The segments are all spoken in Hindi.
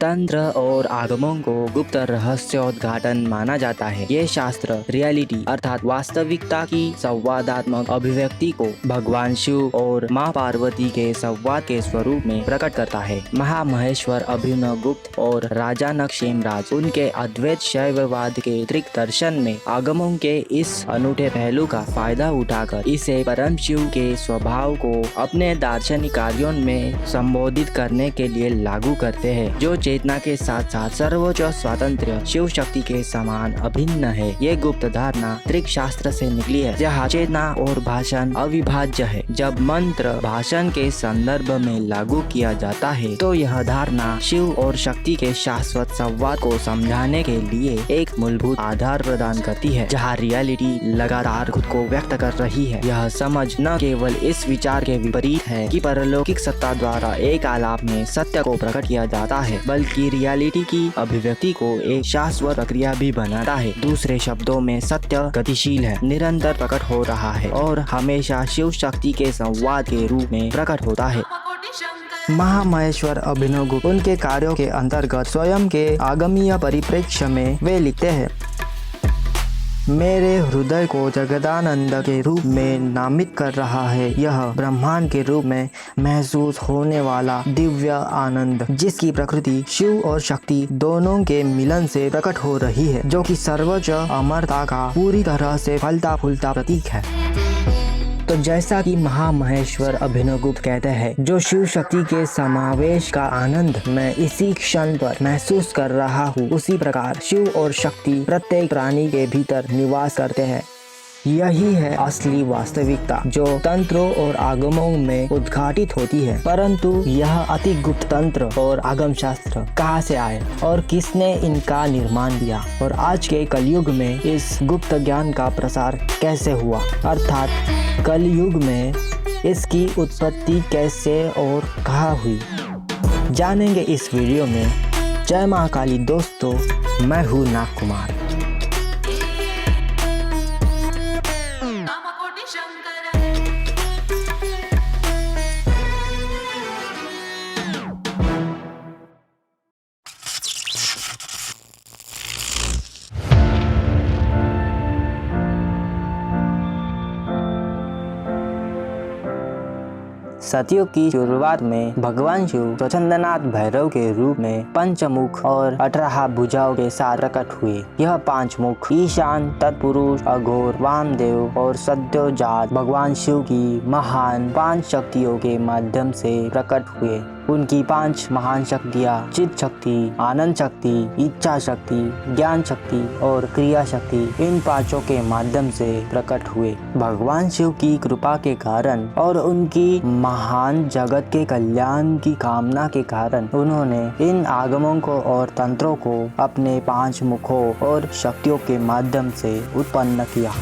तंत्र और आगमों को गुप्त रहस्योद्घाटन माना जाता है। ये शास्त्र रियलिटी अर्थात वास्तविकता की संवादात्मक अभिव्यक्ति को भगवान शिव और माँ पार्वती के संवाद के स्वरूप में प्रकट करता है। महामहेश्वर अभिनव गुप्त और राजा नरसिंहराज उनके अद्वैत शैववाद के त्रिक दर्शन में आगमों के इस अनूठे पहलू का फायदा उठाकर इसे परम शिव के स्वभाव को अपने दार्शनिक कार्यों में संबोधित करने के लिए लागू करते हैं, जो चेतना के साथ साथ सर्वोच्च स्वातंत्र्य शिव शक्ति के समान अभिन्न है। ये गुप्त धारणा त्रिक शास्त्र से निकली है, जहाँ चेतना और भाषण अविभाज्य है। जब मंत्र भाषण के संदर्भ में लागू किया जाता है तो यह धारणा शिव और शक्ति के शाश्वत संवाद को समझाने के लिए एक मूलभूत आधार प्रदान करती है, जहाँ रियलिटी लगातार खुद को व्यक्त कर रही है। यह समझ न केवल इस विचार के विपरीत है कि परलौकिक सत्ता द्वारा एक आलाप में सत्य को प्रकट किया जाता है, बल्कि रियलिटी की अभिव्यक्ति को एक शाश्वत प्रक्रिया भी बनाता है। दूसरे शब्दों में सत्य गतिशील है, निरंतर प्रकट हो रहा है और हमेशा शिव शक्ति के संवाद के रूप में प्रकट होता है। महामहेश्वर अभिनव गुप्त उनके कार्यों के अंतर्गत स्वयं के आगमीय परिप्रेक्ष्य में वे लिखते हैं, मेरे हृदय को जगदानंद के रूप में नामित कर रहा है। यह ब्रह्मांड के रूप में महसूस होने वाला दिव्य आनंद, जिसकी प्रकृति शिव और शक्ति दोनों के मिलन से प्रकट हो रही है, जो कि सर्वोच्च अमरता का पूरी तरह से फलता फूलता प्रतीक है। तो जैसा कि महामहेश्वर अभिनव गुप्त कहते हैं, जो शिव शक्ति के समावेश का आनंद मैं इसी क्षण पर महसूस कर रहा हूँ, उसी प्रकार शिव और शक्ति प्रत्येक प्राणी के भीतर निवास करते हैं। यही है असली वास्तविकता, जो तंत्रों और आगमों में उद्घाटित होती है। परंतु यह अति गुप्त तंत्र और आगम शास्त्र कहाँ से आए और किसने इनका निर्माण किया, और आज के कलयुग में इस गुप्त ज्ञान का प्रसार कैसे हुआ, अर्थात कलयुग में इसकी उत्पत्ति कैसे और कहाँ हुई, जानेंगे इस वीडियो में। जय महाकाली दोस्तों, मैं हूँ नाग कुमार। सतयुग की शुरुआत में भगवान शिव स्वच्छंदनाथ भैरव के रूप में पंचमुख और 18 भुजाओं के साथ प्रकट हुए। यह 5 मुख ईशान, तत्पुरुष, अघोर, वामदेव और सद्योजात भगवान शिव की महान 5 शक्तियों के माध्यम से प्रकट हुए। उनकी 5 महान शक्तियाँ चित्त शक्ति, आनंद शक्ति, इच्छा शक्ति, ज्ञान शक्ति और क्रिया शक्ति, इन 5 के माध्यम से प्रकट हुए। भगवान शिव की कृपा के कारण और उनकी महान जगत के कल्याण की कामना के कारण उन्होंने इन आगमों को और तंत्रों को अपने 5 मुखों और शक्तियों के माध्यम से उत्पन्न किया।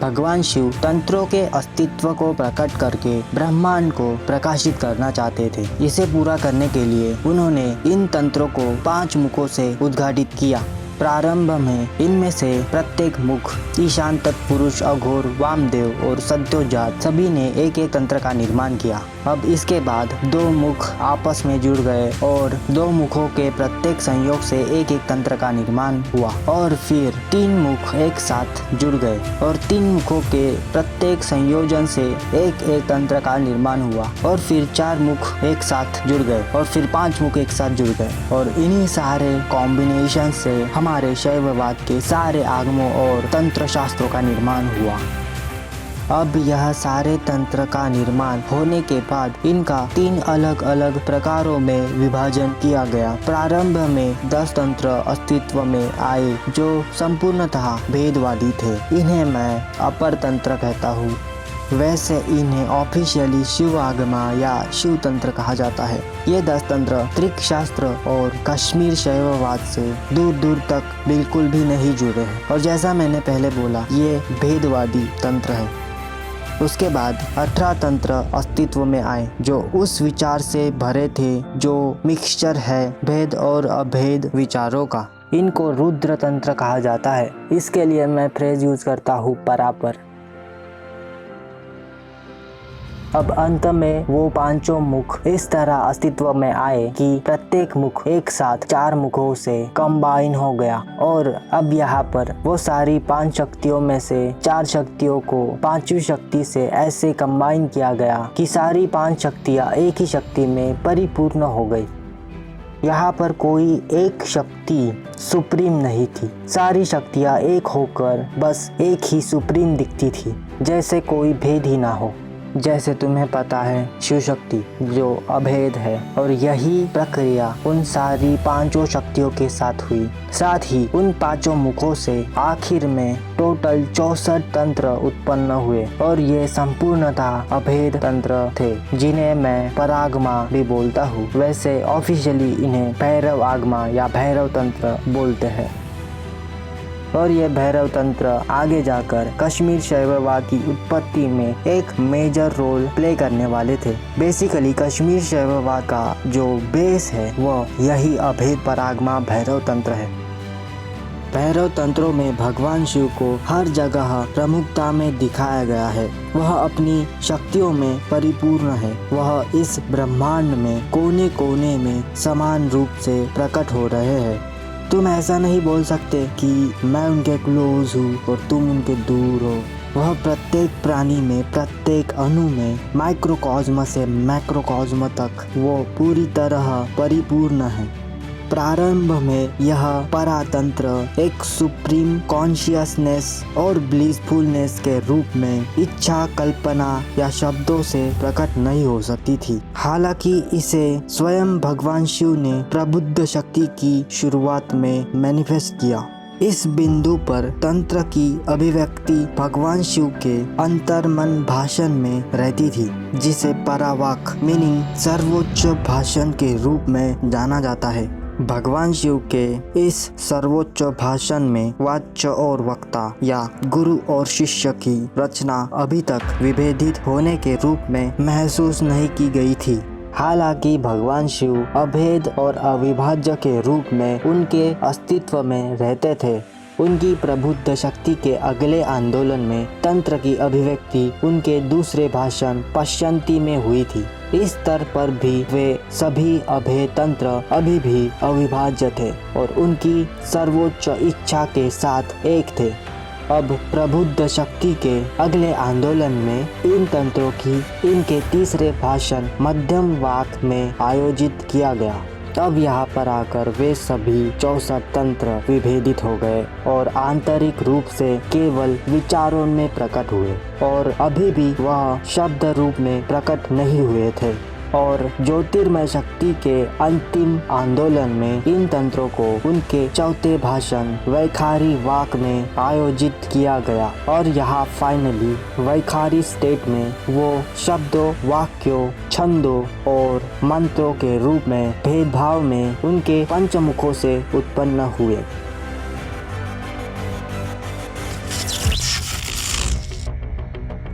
भगवान शिव तंत्रों के अस्तित्व को प्रकट करके ब्रह्मांड को प्रकाशित करना चाहते थे। इसे पूरा करने के लिए उन्होंने इन तंत्रों को 5 मुखों से उद्घाटित किया। प्रारंभ में इनमें से प्रत्येक मुख ईशान, तत्पुरुष, अघोर, वामदेव और सद्योजात सभी ने एक एक तंत्र का निर्माण किया। अब इसके बाद 2 मुख आपस में जुड़ गए और 2 मुखों के प्रत्येक संयोग से एक एक तंत्र का निर्माण हुआ, और फिर 3 मुख एक साथ जुड़ गए और 3 मुखों के प्रत्येक संयोजन से एक एक तंत्र का निर्माण हुआ, और फिर 4 मुख एक साथ जुड़ गए और फिर 5 मुख एक साथ जुड़ गए, और इन्हीं सारे कॉम्बिनेशन से हमारे शैववाद के सारे आगमों और तंत्र शास्त्रों का निर्माण हुआ। अब यह सारे तंत्र का निर्माण होने के बाद इनका 3 अलग अलग प्रकारों में विभाजन किया गया। प्रारंभ में 10 तंत्र अस्तित्व में आए जो संपूर्णतः भेदवादी थे। इन्हें मैं अपर तंत्र कहता हूँ। वैसे इन्हें ऑफिशियली शिव आगमा या शिव तंत्र कहा जाता है। ये 10 तंत्र त्रिक शास्त्र और कश्मीर शैववाद से दूर दूर तक बिल्कुल भी नहीं जुड़े हैं, और जैसा मैंने पहले बोला, ये भेदवादी तंत्र है। उसके बाद 18 तंत्र अस्तित्व में आए जो उस विचार से भरे थे जो मिक्सचर है भेद और अभेद विचारों का। इनको रुद्र तंत्र कहा जाता है। इसके लिए मैं फ्रेज यूज करता हूँ परापर। अब अंत में वो पांचों मुख इस तरह अस्तित्व में आए कि प्रत्येक मुख एक साथ 4 मुखों से कंबाइन हो गया और अब यहाँ पर वो सारी 5 शक्तियों में से 4 शक्तियों को 5वीं शक्ति से ऐसे कंबाइन किया गया कि सारी 5 शक्तियाँ एक ही शक्ति में परिपूर्ण हो गई। यहाँ पर कोई एक शक्ति सुप्रीम नहीं थी, सारी शक्तियाँ एक होकर बस एक ही सुप्रीम दिखती थी, जैसे कोई भेद ही ना हो। जैसे तुम्हें पता है शिव शक्ति जो अभेद है, और यही प्रक्रिया उन सारी 5 शक्तियों के साथ हुई। साथ ही उन 5 मुखों से आखिर में टोटल 64 तंत्र उत्पन्न हुए और ये संपूर्णतः अभेद तंत्र थे, जिन्हें मैं परागमा भी बोलता हूँ। वैसे ऑफिशियली इन्हें भैरव आगमा या भैरव तंत्र बोलते हैं। और ये भैरव तंत्र आगे जाकर कश्मीर शैववाद की उत्पत्ति में एक मेजर रोल प्ले करने वाले थे। बेसिकली कश्मीर शैववाद का जो बेस है वह यही अभेद परागमा भैरव तंत्र है। भैरव तंत्रों में भगवान शिव को हर जगह प्रमुखता में दिखाया गया है। वह अपनी शक्तियों में परिपूर्ण है। वह इस ब्रह्मांड में कोने कोने में समान रूप से प्रकट हो रहे हैं। तुम ऐसा नहीं बोल सकते कि मैं उनके क्लोज हूँ और तुम उनके दूर हो। वह प्रत्येक प्राणी में, प्रत्येक अणु में, माइक्रोकॉस्म से मैक्रोकॉस्म तक वो पूरी तरह परिपूर्ण है। प्रारंभ में यह परातंत्र एक सुप्रीम कॉन्शियसनेस और ब्लिसफुलनेस के रूप में इच्छा, कल्पना या शब्दों से प्रकट नहीं हो सकती थी। हालांकि इसे स्वयं भगवान शिव ने प्रबुद्ध शक्ति की शुरुआत में मैनिफेस्ट किया। इस बिंदु पर तंत्र की अभिव्यक्ति भगवान शिव के अंतर्मन भाषण में रहती थी, जिसे परावाक मीनिंग सर्वोच्च भाषण के रूप में जाना जाता है। भगवान शिव के इस सर्वोच्च भाषण में वाच्य और वक्ता या गुरु और शिष्य की रचना अभी तक विभेदित होने के रूप में महसूस नहीं की गई थी। हालांकि भगवान शिव अभेद और अविभाज्य के रूप में उनके अस्तित्व में रहते थे। उनकी प्रबुद्ध शक्ति के अगले आंदोलन में तंत्र की अभिव्यक्ति उनके दूसरे भाषण पश्यंती में हुई थी। इस स्तर पर भी वे सभी अभेद तंत्र अभी भी अविभाज्य थे और उनकी सर्वोच्च इच्छा के साथ एक थे। अब प्रबुद्ध शक्ति के अगले आंदोलन में इन तंत्रों की इनके तीसरे भाषण मध्यम वाक में आयोजित किया गया। तब यहाँ पर आकर वे सभी 64 तंत्र विभेदित हो गए और आंतरिक रूप से केवल विचारों में प्रकट हुए और अभी भी वह शब्द रूप में प्रकट नहीं हुए थे। और ज्योतिर्मय शक्ति के अंतिम आंदोलन में इन तंत्रों को उनके चौथे भाषण वैखारी वाक में आयोजित किया गया और यहाँ फाइनली वैखारी स्टेट में वो शब्दों, वाक्यों, छंदों और मंत्रों के रूप में भेदभाव में उनके पंचमुखों से उत्पन्न हुए।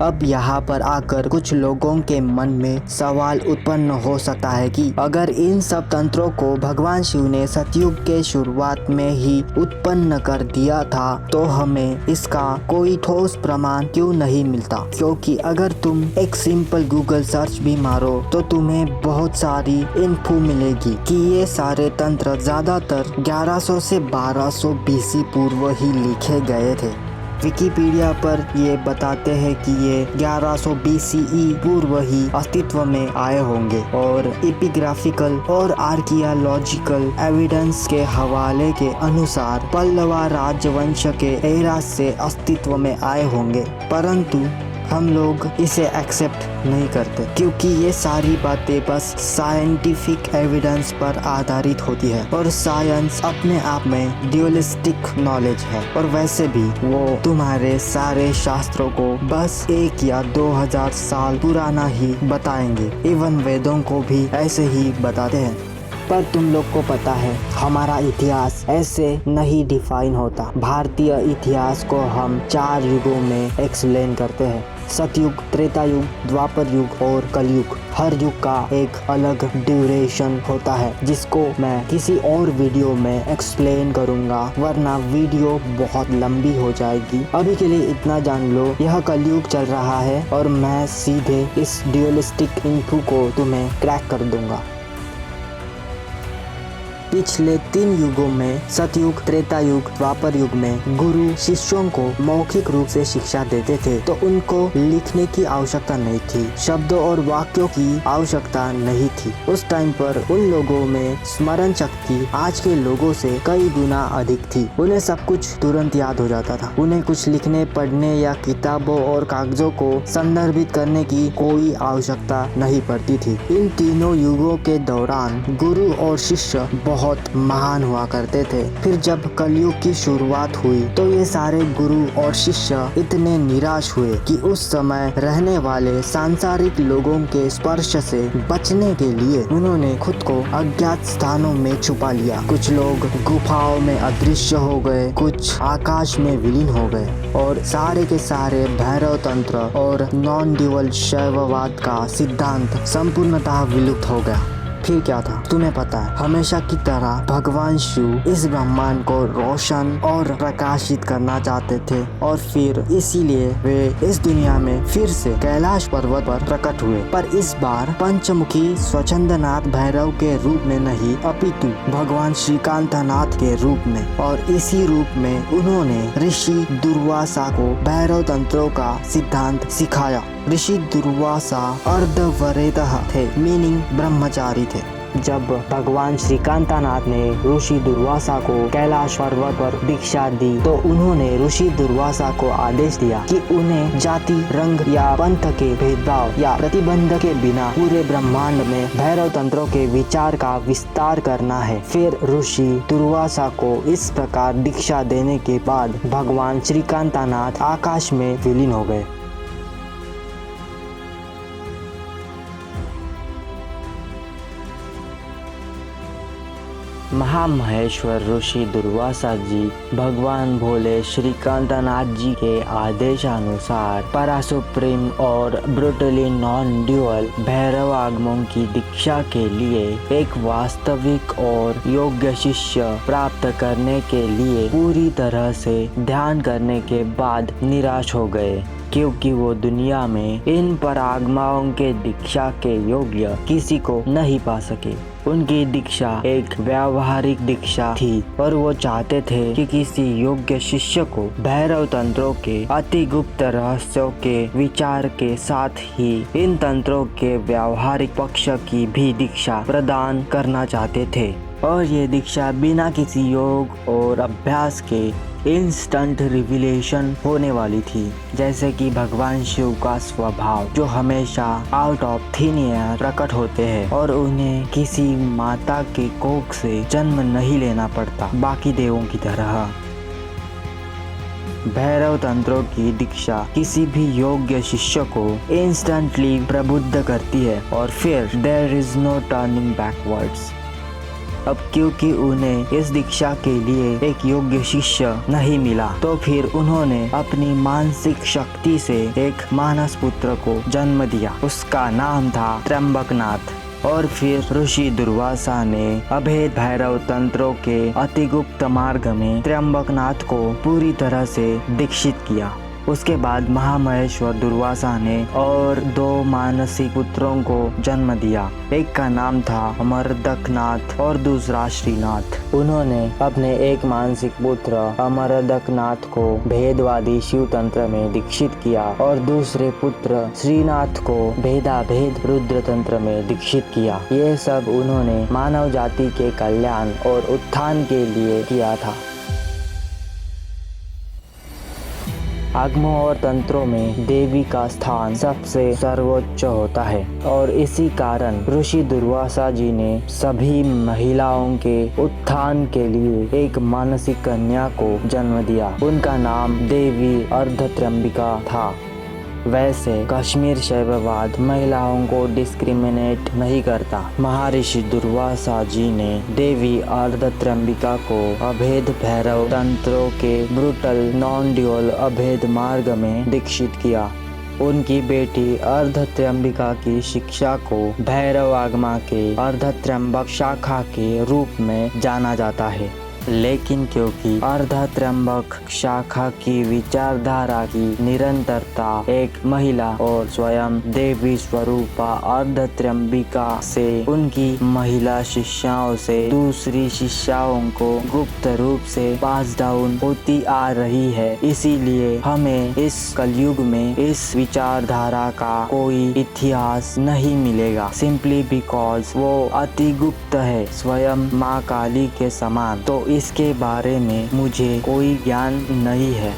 अब यहाँ पर आकर कुछ लोगों के मन में सवाल उत्पन्न हो सकता है कि अगर इन सब तंत्रों को भगवान शिव ने सतयुग के शुरुआत में ही उत्पन्न कर दिया था तो हमें इसका कोई ठोस प्रमाण क्यों नहीं मिलता। क्योंकि अगर तुम एक सिंपल गूगल सर्च भी मारो तो तुम्हें बहुत सारी इन्फो मिलेगी कि ये सारे तंत्र ज्यादातर 1100 से 1200 BC पूर्व ही लिखे गए थे। विकिपीडिया पर ये बताते हैं कि ये 1100 BCE पूर्व ही अस्तित्व में आए होंगे और एपिग्राफिकल और आर्कियोलॉजिकल एविडेंस के हवाले के अनुसार पल्लवा राजवंश के एरा से अस्तित्व में आए होंगे, परंतु हम लोग इसे एक्सेप्ट नहीं करते क्योंकि ये सारी बातें बस साइंटिफिक एविडेंस पर आधारित होती है और साइंस अपने आप में ड्यूलिस्टिक नॉलेज है और वैसे भी वो तुम्हारे सारे शास्त्रों को बस 1 या 2000 साल पुराना ही बताएंगे। इवन वेदों को भी ऐसे ही बताते हैं। पर तुम लोग को पता है हमारा इतिहास ऐसे नहीं डिफाइन होता। भारतीय इतिहास को हम 4 युगों में एक्सप्लेन करते हैं। सतयुग, त्रेता युग, द्वापर युग और कलयुग। हर युग का एक अलग ड्यूरेशन होता है जिसको मैं किसी और वीडियो में एक्सप्लेन करूंगा, वरना वीडियो बहुत लंबी हो जाएगी। अभी के लिए इतना जान लो, यह कलयुग चल रहा है और मैं सीधे इस ड्यूलिस्टिक इन्फो को तुम्हें क्रैक कर दूंगा। पिछले 3 युगों में सतयुग, त्रेता युग, द्वापर युग में गुरु शिष्यों को मौखिक रूप से शिक्षा देते थे, तो उनको लिखने की आवश्यकता नहीं थी, शब्दों और वाक्यों की आवश्यकता नहीं थी। उस टाइम पर उन लोगों में स्मरण शक्ति आज के लोगों से कई गुना अधिक थी। उन्हें सब कुछ तुरंत याद हो जाता था। उन्हें कुछ लिखने, पढ़ने या किताबों और कागजों को संदर्भित करने की कोई आवश्यकता नहीं पड़ती थी। इन तीनों युगों के दौरान गुरु और शिष्य बहुत महान हुआ करते थे। फिर जब कलयुग की शुरुआत हुई तो ये सारे गुरु और शिष्य इतने निराश हुए कि उस समय रहने वाले सांसारिक लोगों के स्पर्श से बचने के लिए उन्होंने खुद को अज्ञात स्थानों में छुपा लिया। कुछ लोग गुफाओं में अदृश्य हो गए, कुछ आकाश में विलीन हो गए और सारे के सारे भैरव तंत्र और नॉन ड्यूअल शैववाद का सिद्धांत संपूर्णतः विलुप्त हो गया। फिर क्या था तुम्हें पता है, हमेशा की तरह भगवान शिव इस ब्रह्मांड को रोशन और प्रकाशित करना चाहते थे और फिर इसीलिए वे इस दुनिया में फिर से कैलाश पर्वत पर प्रकट हुए, पर इस बार पंचमुखी स्वच्छंदनाथ भैरव के रूप में नहीं, अपितु भगवान श्रीकांतनाथ के रूप में। और इसी रूप में उन्होंने ऋषि दुर्वासा को भैरव तंत्रों का सिद्धांत सिखाया। ऋषि दुर्वासा अर्धवरेदः थे, मीनिंग ब्रह्मचारी थे। जब भगवान श्रीकांतनाथ ने ऋषि दुर्वासा को कैलाश पर्वत पर दीक्षा दी तो उन्होंने ऋषि दुर्वासा को आदेश दिया कि उन्हें जाति, रंग या पंथ के भेदभाव या प्रतिबंध के बिना पूरे ब्रह्मांड में भैरव तंत्रों के विचार का विस्तार करना है। फिर ऋषि दुर्वासा को इस प्रकार दीक्षा देने के बाद भगवान श्रीकांतनाथ आकाश में विलीन हो गए। महामहेश्वर ऋषि दुर्वासा जी भगवान भोले श्रीकांतनाथ जी के आदेशानुसार परासुप्रीम और ब्रूटली नॉन ड्यूअल भैरव आगमों की दीक्षा के लिए एक वास्तविक और योग्य शिष्य प्राप्त करने के लिए पूरी तरह से ध्यान करने के बाद निराश हो गए, क्योंकि वो दुनिया में इन परागमाओं के दीक्षा के योग्य किसी को नहीं पा सके। उनकी दीक्षा एक व्यावहारिक दीक्षा थी और वो चाहते थे कि किसी योग्य शिष्य को भैरव तंत्रों के अति गुप्त रहस्यों के विचार के साथ ही इन तंत्रों के व्यावहारिक पक्ष की भी दीक्षा प्रदान करना चाहते थे। और ये दीक्षा बिना किसी योग और अभ्यास के इंस्टेंट रिविलेशन होने वाली थी, जैसे कि भगवान शिव का स्वभाव जो हमेशा आउट ऑफ थिन एयर प्रकट होते हैं और उन्हें किसी माता के कोख से जन्म नहीं लेना पड़ता बाकी देवों की तरह। भैरव तंत्रों की दीक्षा किसी भी योग्य शिष्य को इंस्टेंटली प्रबुद्ध करती है और फिर there is no turning backwards. अब क्योंकि उन्हें इस दीक्षा के लिए एक योग्य शिष्य नहीं मिला तो फिर उन्होंने अपनी मानसिक शक्ति से एक मानस पुत्र को जन्म दिया। उसका नाम था त्र्यंबकनाथ। और फिर ऋषि दुर्वासा ने अभेद भैरव तंत्रों के अति गुप्त मार्ग में त्र्यंबकनाथ को पूरी तरह से दीक्षित किया। उसके बाद महामहेश्वर दुर्वासा ने और 2 मानसिक पुत्रों को जन्म दिया। एक का नाम था अमरदकनाथ और दूसरा श्रीनाथ। उन्होंने अपने एक मानसिक पुत्र अमरदकनाथ को भेदवादी शिव तंत्र में दीक्षित किया और दूसरे पुत्र श्रीनाथ को भेदाभेद रुद्र तंत्र में दीक्षित किया। ये सब उन्होंने मानव जाति के कल्याण और उत्थान के लिए किया था। आगमों और तंत्रों में देवी का स्थान सबसे सर्वोच्च होता है और इसी कारण ऋषि दुर्वासा जी ने सभी महिलाओं के उत्थान के लिए एक मानसिक कन्या को जन्म दिया। उनका नाम देवी अर्धत्रंबिका था। वैसे कश्मीर शैववाद महिलाओं को डिस्क्रिमिनेट नहीं करता। महर्षि दुर्वासा जी ने देवी अर्धत्रंबिका को अभेद भैरव तंत्रों के ब्रूटल नॉन ड्यूअल अभेद मार्ग में दीक्षित किया। उनकी बेटी अर्धत्रयंबिका की शिक्षा को भैरव आगमा के अर्धत्रयंबक शाखा के रूप में जाना जाता है। लेकिन क्योंकि अर्धत्रयंबक शाखा की विचारधारा की निरंतरता एक महिला और स्वयं देवी स्वरूपा अर्धत्रयंबिका से उनकी महिला शिष्याओं से दूसरी शिष्याओं को गुप्त रूप से पास डाउन होती आ रही है, इसीलिए हमें इस कलयुग में इस विचारधारा का कोई इतिहास नहीं मिलेगा, सिंपली बिकॉज वो अति गुप्त है, स्वयं माँ काली के समान। तो इसके बारे में मुझे कोई ज्ञान नहीं है।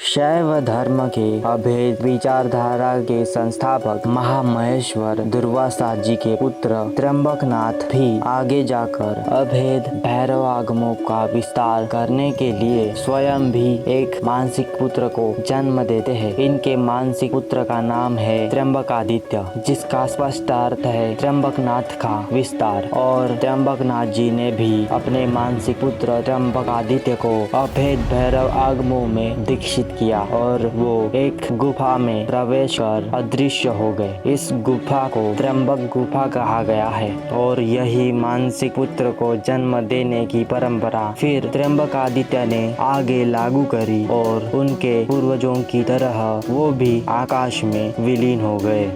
शैव धर्म के अभेद विचारधारा के संस्थापक महामहेश्वर दुर्वासा जी के पुत्र त्र्यंबकनाथ भी आगे जाकर अभेद भैरव आगमों का विस्तार करने के लिए स्वयं भी एक मानसिक पुत्र को जन्म देते हैं। इनके मानसिक पुत्र का नाम है त्र्यंबकादित्य, जिसका स्पष्ट अर्थ है त्र्यंबकनाथ का विस्तार। और त्र्यंबकनाथ जी ने भी अपने मानसिक पुत्र त्र्यंबकादित्य को अभेद भैरव आगमों में दीक्षित किया और वो एक गुफा में प्रवेश कर अदृश्य हो गए। इस गुफा को त्र्यंबक गुफा कहा गया है और यही मानसिक पुत्र को जन्म देने की परंपरा फिर त्र्यंबकादित्य ने आगे लागू करी और उनके पूर्वजों की तरह वो भी आकाश में विलीन हो गए।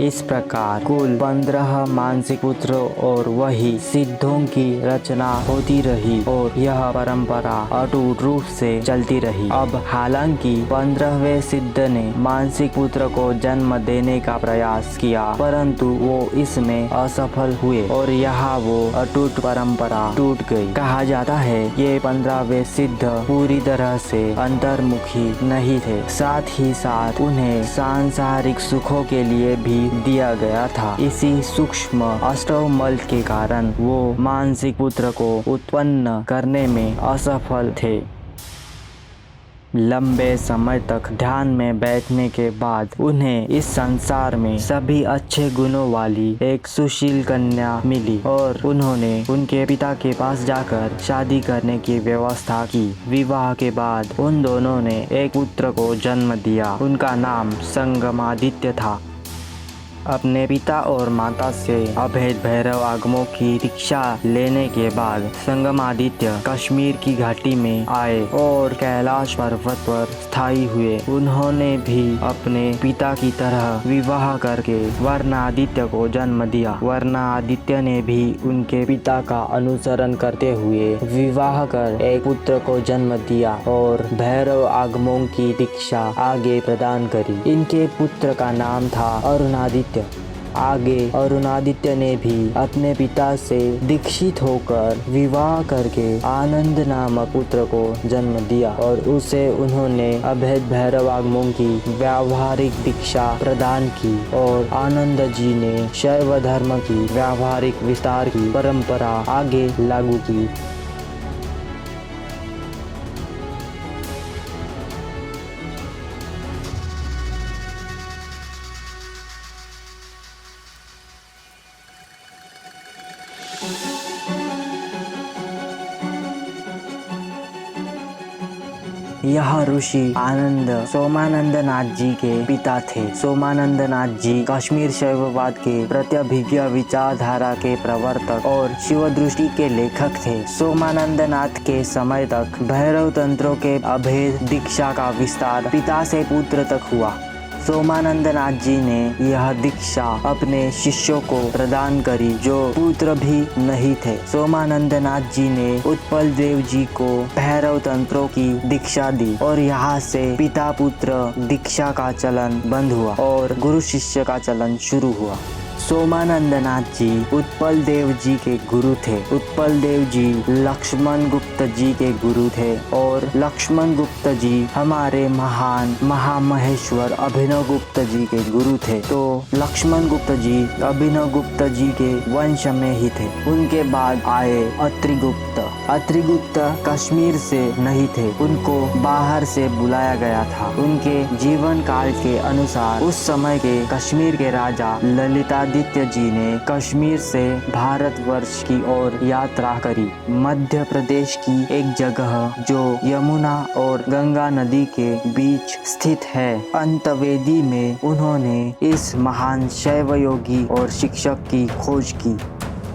इस प्रकार कुल 15 मानसिक पुत्र और वही सिद्धों की रचना होती रही और यह परंपरा अटूट रूप से चलती रही। अब हालांकि 15वें सिद्ध ने मानसिक पुत्र को जन्म देने का प्रयास किया, परंतु वो इसमें असफल हुए और यहाँ वो अटूट परंपरा टूट गई। कहा जाता है ये 15वें सिद्ध पूरी तरह से अंतर्मुखी नहीं थे, साथ ही साथ उन्हें सांसारिक सुखों के लिए भी दिया गया था। इसी सूक्ष्म अष्टवमल के कारण वो मानसिक पुत्र को उत्पन्न करने में असफल थे। लंबे समय तक ध्यान में बैठने के बाद उन्हें इस संसार में सभी अच्छे गुणों वाली एक सुशील कन्या मिली और उन्होंने उनके पिता के पास जाकर शादी करने की व्यवस्था की। विवाह के बाद उन दोनों ने एक पुत्र को जन्म दिया। उनका नाम संगमादित्य था। अपने पिता और माता से अभेद भैरव आगमों की दीक्षा लेने के बाद संगमादित्य कश्मीर की घाटी में आए और कैलाश पर्वत पर स्थायी हुए। उन्होंने भी अपने पिता की तरह विवाह करके वर्णादित्य को जन्म दिया। वर्णादित्य ने भी उनके पिता का अनुसरण करते हुए विवाह कर एक पुत्र को जन्म दिया और भैरव आगमों की दीक्षा आगे प्रदान करी। इनके पुत्र का नाम था अरुणादित्य। आगे अरुणादित्य ने भी अपने पिता से दीक्षित होकर विवाह करके आनंद नामक पुत्र को जन्म दिया और उसे उन्होंने अभेद भैरव आगमों की व्यावहारिक दीक्षा प्रदान की और आनंद जी ने शैव धर्म की व्यावहारिक विस्तार की परंपरा आगे लागू की। यह ऋषि आनंद सोमानंद नाथ जी के पिता थे। सोमानंद नाथ जी कश्मीर शैववाद के प्रत्यभिज्ञ विचारधारा के प्रवर्तक और शिव दृष्टि के लेखक थे। सोमानंद नाथ के समय तक भैरव तंत्रों के अभेद दीक्षा का विस्तार पिता से पुत्र तक हुआ। सोमानंद नाथ जी ने यह दीक्षा अपने शिष्यों को प्रदान करी जो पुत्र भी नहीं थे। सोमानंद नाथ जी ने उत्पल देव जी को भैरव तंत्रों की दीक्षा दी और यहाँ से पिता पुत्र दीक्षा का चलन बंद हुआ और गुरु शिष्य का चलन शुरू हुआ। सोमानंद नाथ जी उत्पल देव जी के गुरु थे। उत्पल देव जी लक्ष्मण गुप्त जी के गुरु थे और लक्ष्मण गुप्त जी हमारे महान महामहेश्वर अभिनव गुप्त जी के गुरु थे। तो लक्ष्मण गुप्त जी अभिनव गुप्त जी के वंश में ही थे। उनके बाद आए अत्रिगुप्त। अत्रिगुप्त कश्मीर से नहीं थे, उनको बाहर से बुलाया गया था। उनके जीवन काल के अनुसार उस समय के कश्मीर के राजा ललिता ललितादित्य जी ने कश्मीर से भारतवर्ष की ओर यात्रा करी। मध्य प्रदेश की एक जगह जो यमुना और गंगा नदी के बीच स्थित है, अंतवेदी में उन्होंने इस महान शैव योगी और शिक्षक की खोज की।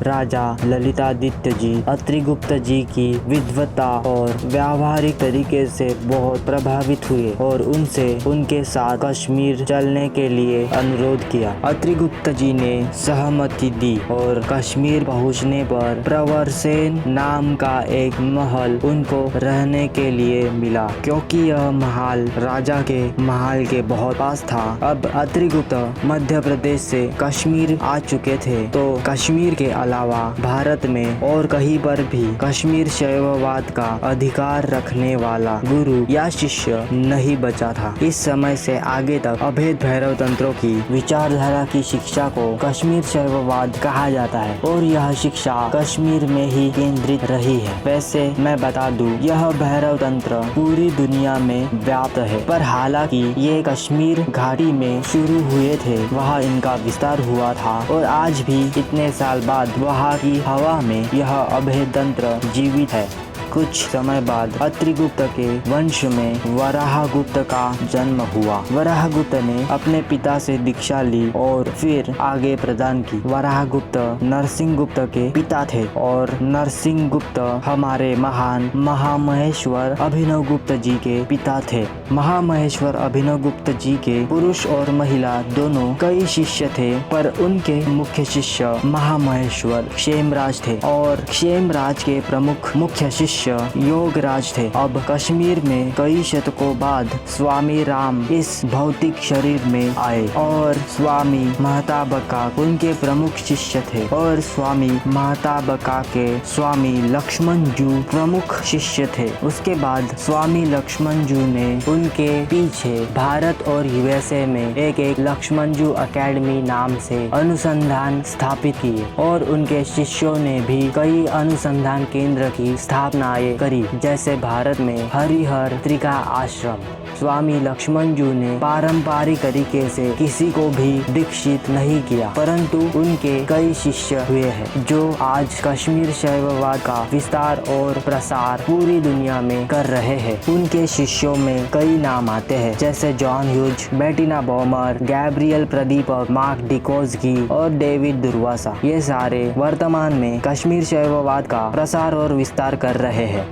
राजा ललितादित्य जी अत्रिगुप्त जी की विद्वता और व्यावहारिक तरीके से बहुत प्रभावित हुए और उनसे उनके साथ कश्मीर चलने के लिए अनुरोध किया। अत्रिगुप्त जी ने सहमति दी और कश्मीर पहुंचने पर प्रवरसेन नाम का एक महल उनको रहने के लिए मिला। क्योंकि यह महल राजा के महल के बहुत पास था, अब अत्रिगुप्त मध्य प्रदेश से कश्मीर आ चुके थे, तो कश्मीर के अलावा भारत में और कहीं पर भी कश्मीर शैववाद का अधिकार रखने वाला गुरु या शिष्य नहीं बचा था। इस समय से आगे तक अभेद भैरव तंत्रों की विचारधारा की शिक्षा को कश्मीर शैववाद कहा जाता है और यह शिक्षा कश्मीर में ही केंद्रित रही है। वैसे मैं बता दूं, यह भैरव तंत्र पूरी दुनिया में व्याप्त है, पर हालांकि ये कश्मीर घाटी में शुरू हुए थे, वहाँ इनका विस्तार हुआ था और आज भी इतने साल बाद वहाँ की हवा में यह अभेद तंत्र जीवित है। कुछ समय बाद अत्रिगुप्त के वंश में वराहगुप्त का जन्म हुआ। वराहगुप्त ने अपने पिता से दीक्षा ली और फिर आगे प्रदान की। वराहगुप्त नरसिंहगुप्त के पिता थे और नरसिंहगुप्त हमारे महान महामहेश्वर अभिनवगुप्त जी के पिता थे। महामहेश्वर अभिनवगुप्त जी के पुरुष और महिला दोनों कई शिष्य थे, पर उनके मुख्य शिष्य महामहेश्वर क्षेमराज थे और क्षेमराज के प्रमुख मुख्य शिष्य योगराज थे। अब कश्मीर में कई शतकों बाद स्वामी राम इस भौतिक शरीर में आए और स्वामी महताबका उनके प्रमुख शिष्य थे और स्वामी महताबका के स्वामी लक्ष्मण जू प्रमुख शिष्य थे। उसके बाद स्वामी लक्ष्मण जू ने उनके पीछे भारत और यूएसए में एक लक्ष्मण जू अकेडमी नाम से अनुसंधान स्थापित किए और उनके शिष्यों ने भी कई अनुसंधान केंद्र की स्थापना करी, जैसे भारत में हरिहर त्रिका आश्रम। स्वामी लक्ष्मण जू ने पारंपरिक तरीके से किसी को भी दीक्षित नहीं किया, परंतु उनके कई शिष्य हुए हैं जो आज कश्मीर शैववाद का विस्तार और प्रसार पूरी दुनिया में कर रहे हैं। उनके शिष्यों में कई नाम आते हैं, जैसे John Hughes, Bettina Baumer, Gabriel Pradiipaka, Mark Dyczkowski और डेविड दुर्वासा। ये सारे वर्तमान में कश्मीर शैववाद का प्रसार और विस्तार कर रहे हैं।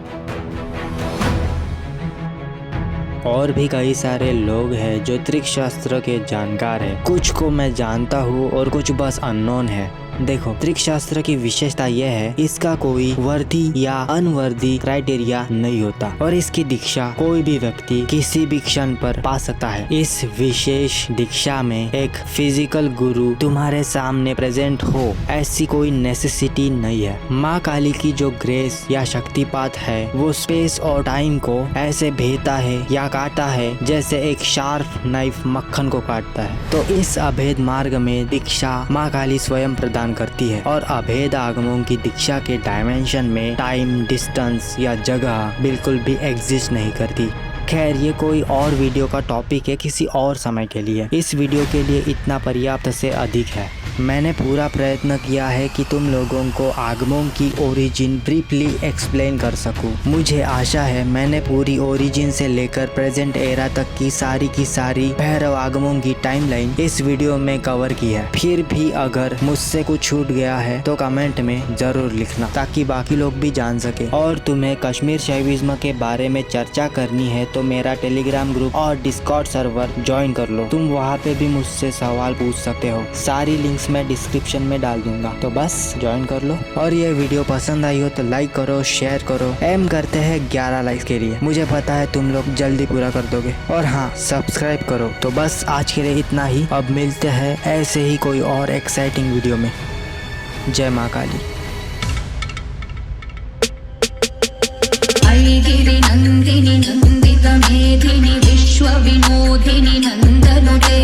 और भी कई सारे लोग हैं जो त्रिक शास्त्र के जानकार हैं। कुछ को मैं जानता हूँ और कुछ बस अननोन है। देखो, त्रिक शास्त्र की विशेषता यह है, इसका कोई वर्दी या अनवर्दी क्राइटेरिया नहीं होता और इसकी दीक्षा कोई भी व्यक्ति किसी भी क्षण पर पा सकता है। इस विशेष दीक्षा में एक फिजिकल गुरु तुम्हारे सामने प्रेजेंट हो, ऐसी कोई नेसेसिटी नहीं है। माँ काली की जो ग्रेस या शक्तिपात है, वो स्पेस और टाइम को ऐसे भेदता है या काटता है जैसे एक शार्प नाइफ मक्खन को काटता है। तो इस अभेद मार्ग में दीक्षा माँ काली स्वयं प्रदान करती है और अभेद आगमों की दीक्षा के डायमेंशन में टाइम, डिस्टेंस या जगह बिल्कुल भी एग्जिस्ट नहीं करती। खैर, ये कोई और वीडियो का टॉपिक है किसी और समय के लिए। इस वीडियो के लिए इतना पर्याप्त से अधिक है। मैंने पूरा प्रयत्न किया है कि तुम लोगों को आगमों की ओरिजिन ब्रीफली एक्सप्लेन कर सकूं। मुझे आशा है मैंने पूरी ओरिजिन से लेकर प्रेजेंट एरा तक की सारी भैरव आगमों की टाइमलाइन इस वीडियो में कवर की है। फिर भी अगर मुझसे कुछ छूट गया है तो कमेंट में जरूर लिखना, ताकि बाकी लोग भी जान सके। और तुम्हें कश्मीर शैविज्म के बारे में चर्चा करनी है तो मेरा टेलीग्राम ग्रुप और डिस्कॉर्ड सर्वर ज्वाइन कर लो। तुम वहाँ पे भी मुझसे सवाल पूछ सकते हो। सारी लिंक्स मैं डिस्क्रिप्शन में डाल दूंगा, तो बस ज्वाइन कर लो। और ये वीडियो पसंद आई हो तो लाइक करो, शेयर करो। एम करते हैं 11 लाइक्स के लिए। मुझे पता है तुम लोग जल्दी पूरा कर दोगे। और हाँ, सब्सक्राइब करो। तो बस आज के लिए इतना ही। अब मिलते हैं ऐसे ही कोई और एक्साइटिंग वीडियो में। जय माँ काली। नंदिनी नंदित मेधिनी विश्व विनोदिनी नंदनुते